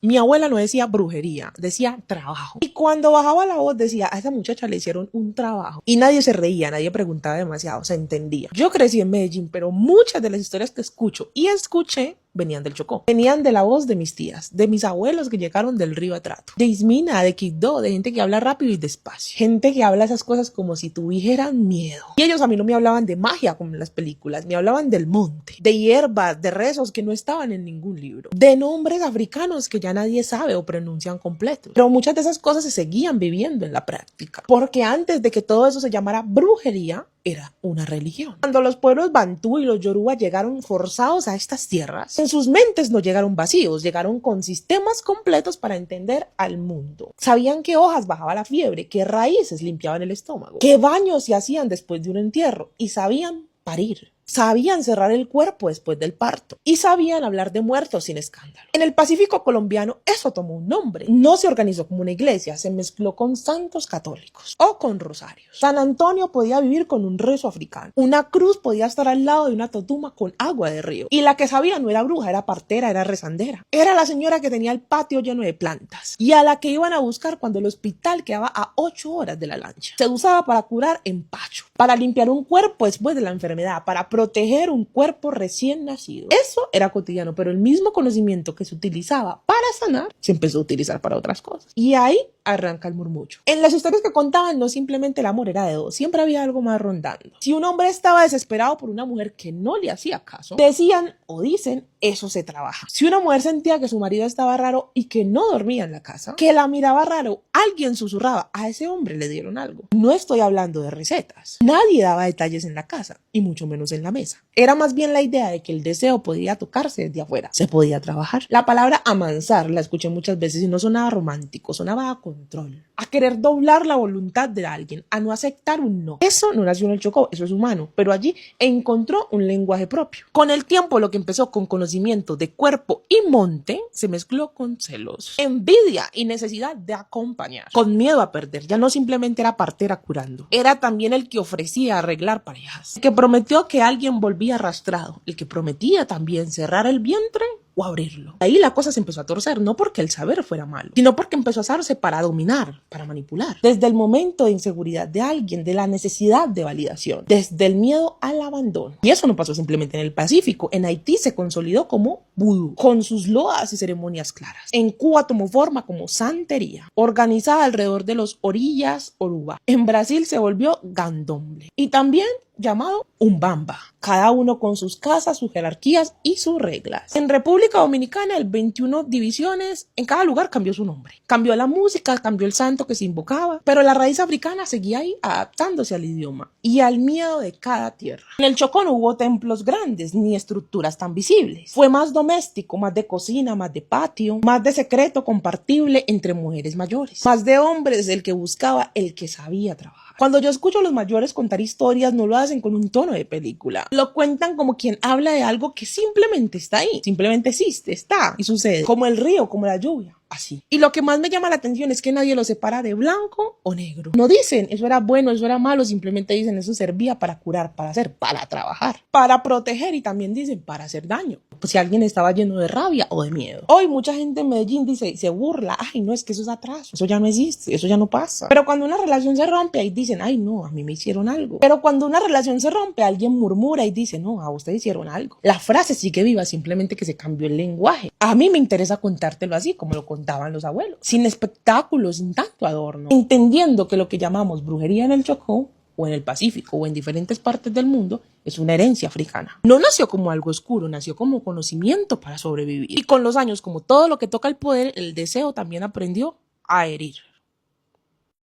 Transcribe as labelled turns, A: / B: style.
A: Mi abuela no decía brujería, decía trabajo. Y cuando bajaba la voz decía, a esa muchacha le hicieron un trabajo. Y nadie se reía, nadie preguntaba demasiado, se entendía. Yo crecí en Medellín, pero muchas de las historias que escucho y escuché venían del Chocó. Venían de la voz de mis tías, de mis abuelos que llegaron del río Atrato, de Ismina, de Quibdó, de gente que habla rápido y despacio. Gente que habla esas cosas como si tuvieran miedo. Y ellos a mí no me hablaban de magia como en las películas, me hablaban del monte, de hierbas, de rezos que no estaban en ningún libro, de nombres africanos que ya nadie sabe o pronuncian completos. Pero muchas de esas cosas se seguían viviendo en la práctica, porque antes de que todo eso se llamara brujería, era una religión. Cuando los pueblos bantú y los yoruba llegaron forzados a estas tierras, en sus mentes no llegaron vacíos, llegaron con sistemas completos para entender al mundo. Sabían qué hojas bajaba la fiebre, qué raíces limpiaban el estómago, qué baños se hacían después de un entierro, y sabían parir. Sabían cerrar el cuerpo después del parto y sabían hablar de muertos sin escándalo. En el Pacífico colombiano eso tomó un nombre. No se organizó como una iglesia, se mezcló con santos católicos o con rosarios. San Antonio podía vivir con un rezo africano. Una cruz podía estar al lado de una totuma con agua de río. Y la que sabía no era bruja, era partera, era rezandera. Era la señora que tenía el patio lleno de plantas y a la que iban a buscar cuando el hospital quedaba a 8 horas de la lancha. Se usaba para curar empacho, para limpiar un cuerpo después de la enfermedad, para proteger un cuerpo recién nacido. Eso era cotidiano, pero el mismo conocimiento que se utilizaba para sanar se empezó a utilizar para otras cosas. Y ahí arranca el murmullo. En las historias que contaban, no simplemente el amor era de dos, siempre había algo más rondando. Si un hombre estaba desesperado por una mujer que no le hacía caso, decían o dicen, eso se trabaja. Si una mujer sentía que su marido estaba raro y que no dormía en la casa, que la miraba raro, alguien susurraba, a ese hombre le dieron algo. No estoy hablando de recetas. Nadie daba detalles en la casa, y mucho menos en la mesa. Era más bien la idea de que el deseo podía tocarse desde afuera, se podía trabajar. La palabra amansar la escuché muchas veces y no sonaba romántico, sonaba a control, a querer doblar la voluntad de alguien, a no aceptar un no. Eso no nació en el Chocó, eso es humano, pero allí encontró un lenguaje propio. Con el tiempo, lo que empezó con conocimiento de cuerpo y monte se mezcló con celos, envidia y necesidad de acompañar, con miedo a perder. Ya no simplemente era partera curando, era también el que ofrecía arreglar parejas, el que prometió que alguien volvía arrastrado, el que prometía también cerrar el vientre o abrirlo. Ahí la cosa se empezó a torcer, no porque el saber fuera malo, sino porque empezó a usarse para dominar, para manipular. Desde el momento de inseguridad de alguien, de la necesidad de validación, desde el miedo al abandono. Y eso no pasó simplemente en el Pacífico. En Haití se consolidó como vudú, con sus loas y ceremonias claras. En Cuba tomó forma como santería, organizada alrededor de los orillas Oruba. En Brasil se volvió candomblé. Y también llamado Umbamba, cada uno con sus casas, sus jerarquías y sus reglas. En República Dominicana, el 21 divisiones, en cada lugar cambió su nombre. Cambió la música, cambió el santo que se invocaba, pero la raíz africana seguía ahí adaptándose al idioma y al miedo de cada tierra. En el Chocó no hubo templos grandes ni estructuras tan visibles. Fue más doméstico, más de cocina, más de patio, más de secreto compartible entre mujeres mayores, más de hombres el que buscaba el que sabía trabajar. Cuando yo escucho a los mayores contar historias, no lo hacen con un tono de película. Lo cuentan como quien habla de algo que simplemente está ahí, simplemente existe, está y sucede. Como el río, como la lluvia. Así. Y lo que más me llama la atención es que nadie lo separa de blanco o negro. No dicen eso era bueno, eso era malo, simplemente dicen eso servía para curar, para hacer, para trabajar, para proteger y también dicen para hacer daño. Pues si alguien estaba lleno de rabia o de miedo. Hoy mucha gente en Medellín dice, se burla, ay no, es que eso es atraso, eso ya no existe, eso ya no pasa. Pero cuando una relación se rompe, ahí dicen, ay no, a mí me hicieron algo. Pero cuando una relación se rompe, alguien murmura y dice, no, a usted hicieron algo. La frase sigue viva, simplemente que se cambió el lenguaje. A mí me interesa contártelo así, como lo contaban los abuelos, sin espectáculos, sin tanto adorno, entendiendo que lo que llamamos brujería en el Chocó o en el Pacífico o en diferentes partes del mundo es una herencia africana. No nació como algo oscuro, nació como conocimiento para sobrevivir. Y con los años, como todo lo que toca el poder, el deseo también aprendió a herir.